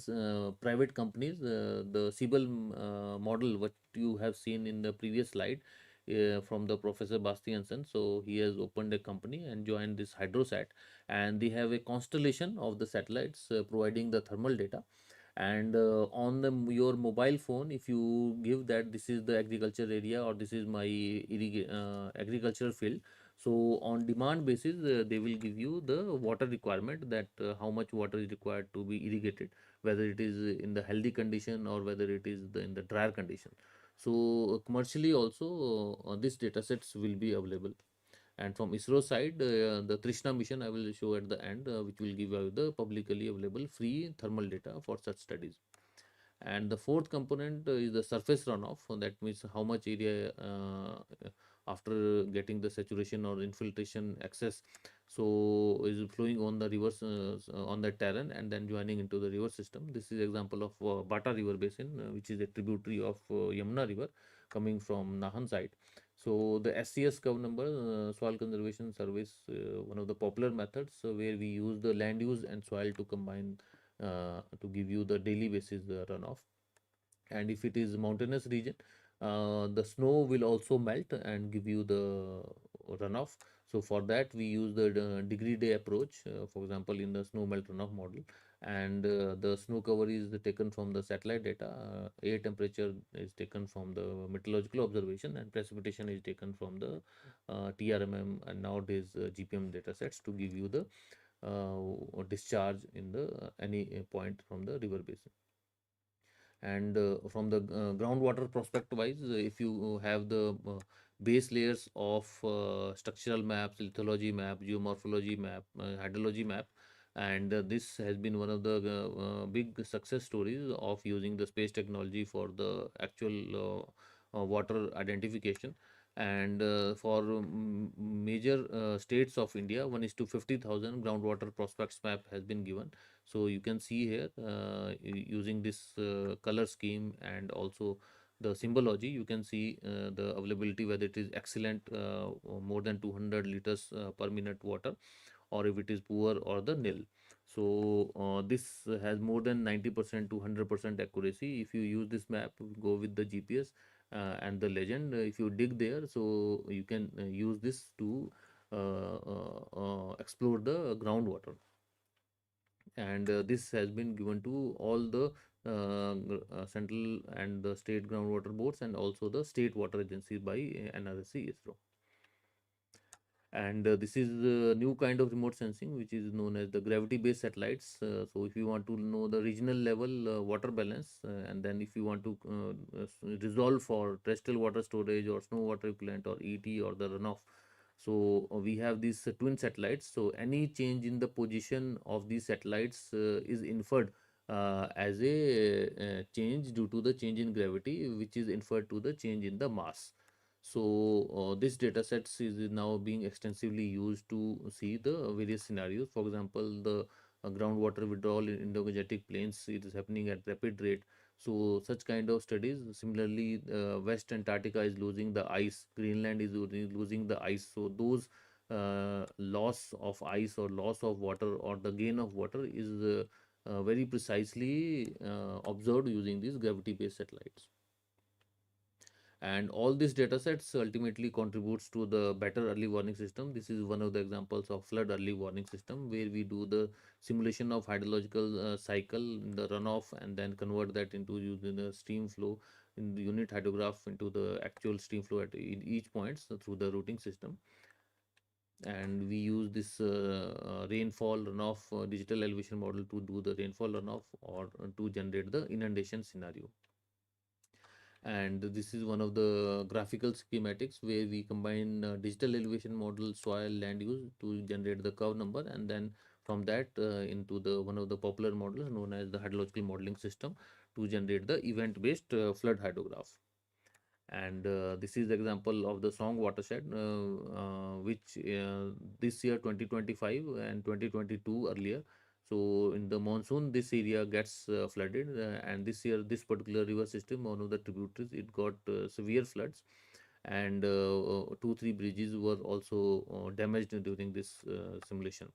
[SPEAKER 1] private companies, the Siebel model what you have seen in the previous slide from the Professor Bastiansen. So he has opened a company and joined this Hydrosat, and they have a constellation of the satellites providing the thermal data. And on your mobile phone, if you give that this is the agriculture area or this is my agricultural field, so on demand basis they will give you the water requirement, that how much water is required to be irrigated, whether it is in the healthy condition or whether it is in the drier condition. So commercially also these data sets will be available. And from ISRO side, the Trishna mission I will show at the end, which will give you the publicly available free thermal data for such studies. And the fourth component is the surface runoff. That means how much area after getting the saturation or infiltration excess, so is flowing on the rivers on the terrain and then joining into the river system. This is example of Bata river basin, which is a tributary of Yamuna river coming from Nahan side. So the SCS curve number, soil conservation service, one of the popular methods where we use the land use and soil to combine to give you the daily basis runoff. And if it is mountainous region, the snow will also melt and give you the runoff. So for that we use the degree day approach, for example in the snow melt runoff model. And the snow cover is taken from the satellite data, air temperature is taken from the meteorological observation, and precipitation is taken from the TRMM and nowadays GPM data sets to give you the discharge in the any point from the river basin. And from the groundwater prospect wise, if you have the base layers of structural maps, lithology map, geomorphology map, hydrology map, and this has been one of the big success stories of using the space technology for the actual water identification. And for major states of India, 1 is to 50,000 groundwater prospects map has been given. So you can see here using this color scheme and also the symbology, you can see the availability, whether it is excellent, more than 200 liters per minute water, or if it is poor or the nil. So this has more than 90% to 100% accuracy. If you use this map, go with the GPS and the legend, if you dig there, so you can use this to explore the groundwater. and this has been given to all the central and the state groundwater boards and also the state water agencies by NRSC ISRO. And this is a new kind of remote sensing which is known as the gravity based satellites. So if you want to know the regional level water balance, and then if you want to resolve for terrestrial water storage or snow water equivalent or ET or the runoff, so we have these twin satellites. So any change in the position of these satellites is inferred as a change due to the change in gravity, which is inferred to the change in the mass. So this data sets is now being extensively used to see the various scenarios. For example, the groundwater withdrawal in Indo-Gangetic plains, it is happening at rapid rate. So such kind of studies. Similarly, West Antarctica is losing the ice. Greenland is losing the ice. So those loss of ice or loss of water or the gain of water is very precisely observed using these gravity-based satellites. And all these data sets ultimately contributes to the better early warning system. This is one of the examples of flood early warning system where we do the simulation of hydrological cycle in the runoff and then convert that into using the stream flow in the unit hydrograph into the actual stream flow at in each points through the routing system. And we use this rainfall runoff digital elevation model to do the rainfall runoff or to generate the inundation scenario. And this is one of the graphical schematics where we combine digital elevation model, soil, land use to generate the curve number, and then from that into the one of the popular models known as the hydrological modeling system to generate the event based flood hydrograph. And this is the example of the Song watershed, which this year 2025 and 2022 earlier. So in the monsoon, this area gets flooded, and this year, this particular river system, one of the tributaries, it got severe floods, and two, three bridges were also damaged during this simulation.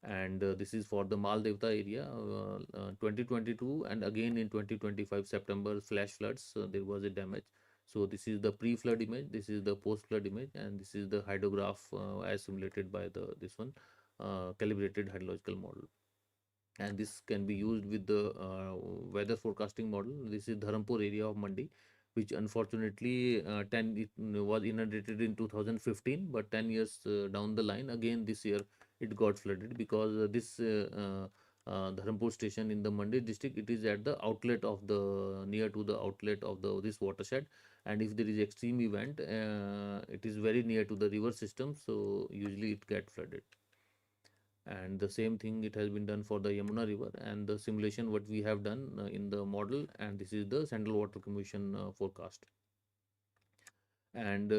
[SPEAKER 1] And this is for the Maldevta area, 2022, and again in 2025 September flash floods, there was a damage. So this is the pre-flood image, this is the post-flood image, and this is the hydrograph as simulated by the this one calibrated hydrological model. And this can be used with the weather forecasting model. This is Dharampur area of Mandi, which unfortunately 10 it was inundated in 2015, but 10 years down the line again this year it got flooded because this Dharampur station in the Mandi district, it is at the outlet of the near to the outlet of the this watershed, and if there is extreme event, it is very near to the river system, so usually it get flooded. And the same thing it has been done for the Yamuna river, and the simulation what we have done in the model, and this is the Central Water Commission forecast. And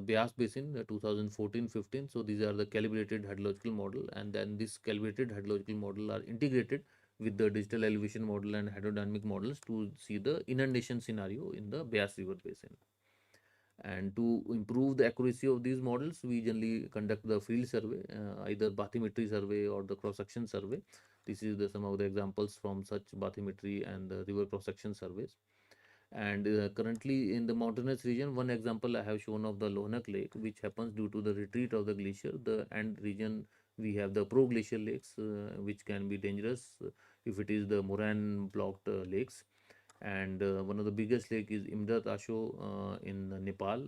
[SPEAKER 1] Beas Basin 2014-15, so these are the calibrated hydrological model, and then this calibrated hydrological model are integrated with the digital elevation model and hydrodynamic models to see the inundation scenario in the Beas River Basin. And to improve the accuracy of these models, we generally conduct the field survey, either bathymetry survey or the cross-section survey. This is some of the examples from such bathymetry and the river cross-section surveys. And currently in the mountainous region, one example I have shown of the Lonak Lake, which happens due to the retreat of the glacier. The and region we have the pro-glacial lakes, which can be dangerous if it is the moraine blocked lakes. And one of the biggest lake is Imrat Asho in Nepal,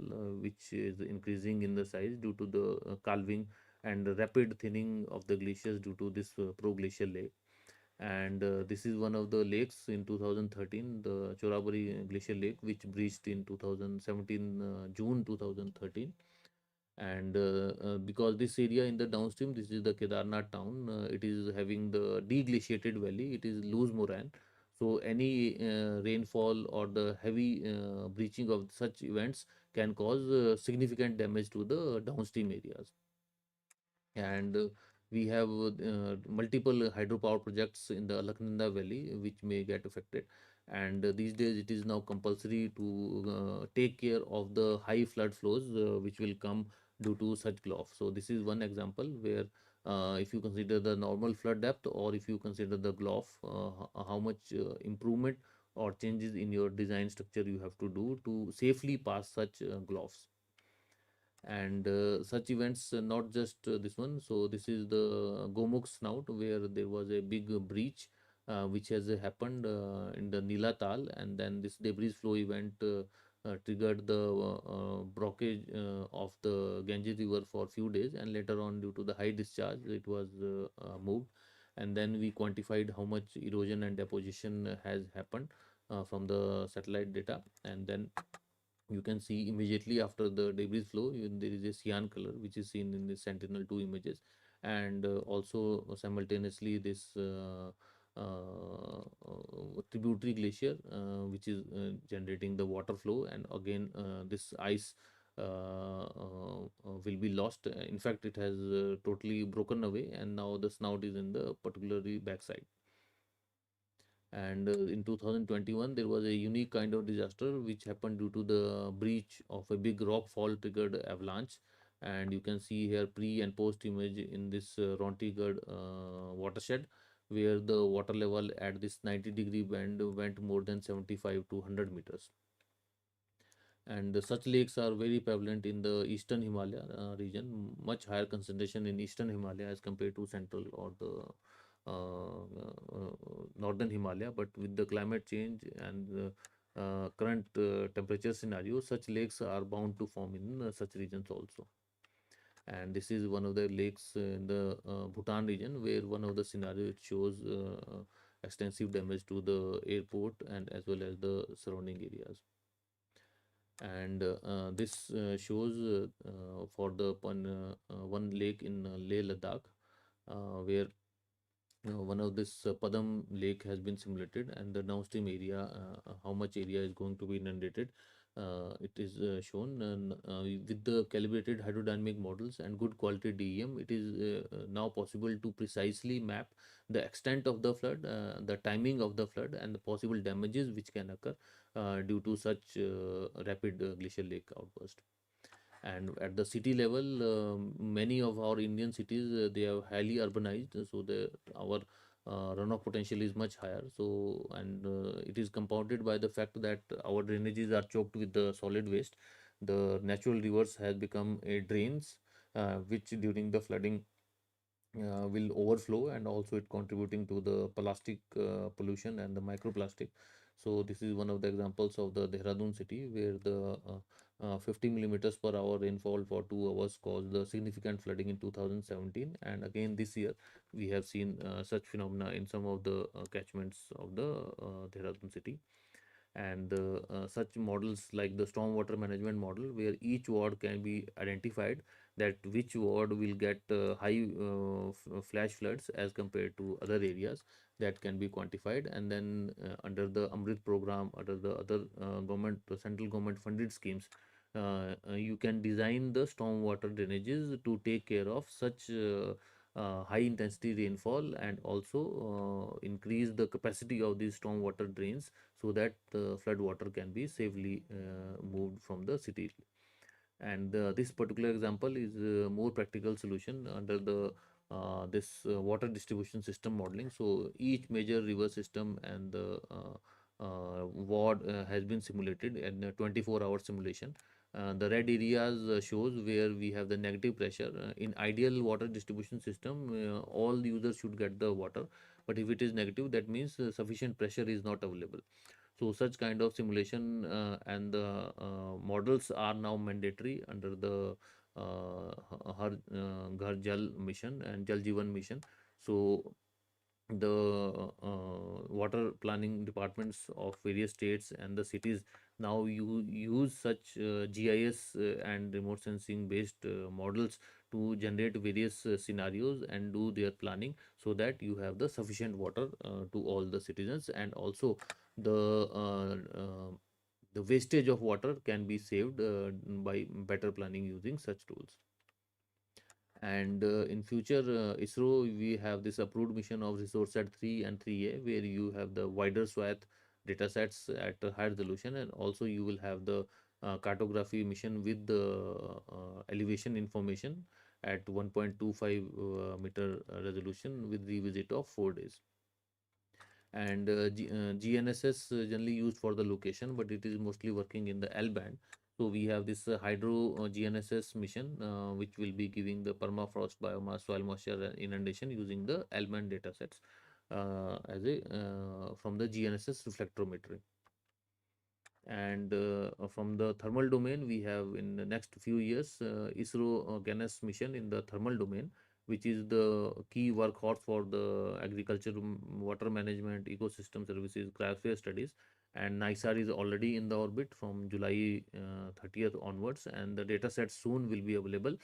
[SPEAKER 1] which is increasing in the size due to the calving and the rapid thinning of the glaciers due to this pro-glacial lake. And this is one of the lakes in 2013, the Chorabari Glacial Lake, which breached in 2017, June 2013. And because this area in the downstream, this is the Kedarnath town, it is having the deglaciated valley, it is loose moraine. So any rainfall or the heavy breaching of such events can cause significant damage to the downstream areas. And we have multiple hydropower projects in the Alaknanda Valley which may get affected. And these days it is now compulsory to take care of the high flood flows which will come due to such gulf. So this is one example where if you consider the normal flood depth or if you consider the gulf, how much improvement or changes in your design structure you have to do to safely pass such gulfs. And such events, not just this one. So this is the Gomukh snout where there was a big breach which has happened in the Nila Tal, and then this debris flow event triggered the blockage of the Ganges River for few days, and later on, due to the high discharge, it was moved. And then we quantified how much erosion and deposition has happened from the satellite data, and then you can see immediately after the debris flow, there is a cyan color which is seen in the Sentinel-2 images, and also simultaneously this tributary glacier which is generating the water flow, and again this ice will be lost. In fact, it has totally broken away, and now the snout is in the particularly backside. And in 2021, there was a unique kind of disaster which happened due to the breach of a big rock fall triggered avalanche. And you can see here pre and post image in this Rontigad watershed, where the water level at this 90-degree bend went more than 75 to 100 meters. And such lakes are very prevalent in the eastern Himalaya region, much higher concentration in eastern Himalaya as compared to central or the northern Himalaya. But with the climate change and current temperature scenario, such lakes are bound to form in such regions also. And this is one of the lakes in the Bhutan region, where one of the scenario it shows extensive damage to the airport and as well as the surrounding areas. And this shows for the one lake in Leh Ladakh, where one of this Padam lake has been simulated, and the downstream area, how much area is going to be inundated. It is shown, and with the calibrated hydrodynamic models and good quality DEM, it is now possible to precisely map the extent of the flood, the timing of the flood, and the possible damages which can occur due to such rapid glacial lake outburst. And at the city level, many of our Indian cities they are highly urbanized, so the our runoff potential is much higher. So, and it is compounded by the fact that our drainages are choked with the solid waste. The natural rivers has become a drains, which during the flooding will overflow, and also it contributing to the plastic pollution and the microplastic. So this is one of the examples of the Dehradun city, where the 50 millimeters per hour rainfall for 2 hours caused the significant flooding in 2017. And again this year we have seen such phenomena in some of the catchments of the Dehradun city. And such models like the stormwater management model, where each ward can be identified, that which ward will get high flash floods as compared to other areas, that can be quantified. And then under the Amrit program, under the other government central government funded schemes, you can design the stormwater drainages to take care of such high intensity rainfall, and also increase the capacity of these stormwater drains, so that the flood water can be safely moved from the city. And this particular example is a more practical solution under the this water distribution system modeling. So each major river system and the ward has been simulated in a 24-hour simulation. The red areas shows where we have the negative pressure. In ideal water distribution system, all users should get the water, but if it is negative, that means sufficient pressure is not available. So such kind of simulation and the models are now mandatory under the Har Ghar Jal mission and Jal Jeevan mission. So the water planning departments of various states and the cities now you use such GIS and remote sensing based models to generate various scenarios and do their planning, so that you have the sufficient water to all the citizens. And also the the wastage of water can be saved by better planning using such tools. And in future, ISRO, we have this approved mission of ResourceSat 3 and 3A, where you have the wider swath data sets at a higher resolution, and also you will have the cartography mission with the elevation information at 1.25 meter resolution with revisit of 4 days. And GNSS generally used for the location, but it is mostly working in the L band. So we have this hydro GNSS mission, which will be giving the permafrost, biomass, soil moisture, and inundation using the element data sets as a from the GNSS reflectometry. And from the thermal domain, we have in the next few years ISRO GANES mission in the thermal domain, which is the key workhorse for the agriculture, water management, ecosystem services, cryosphere studies. And NISAR is already in the orbit from July 30th onwards, and the data sets soon will be available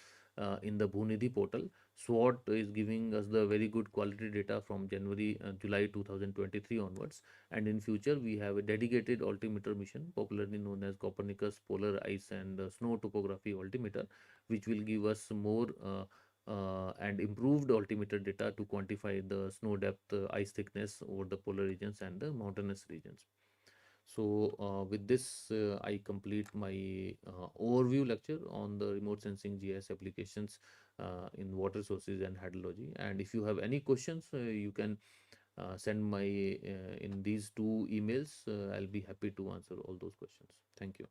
[SPEAKER 1] in the Bhunidhi portal. SWOT is giving us the very good quality data from July 2023 onwards. And in future, we have a dedicated altimeter mission, popularly known as Copernicus Polar Ice and Snow Topography Altimeter, which will give us more and improved altimeter data to quantify the snow depth, ice thickness over the polar regions and the mountainous regions. So, with this, I complete my overview lecture on the remote sensing GIS applications in water sources and hydrology. And if you have any questions, you can send my in these two emails. I'll be happy to answer all those questions. Thank you.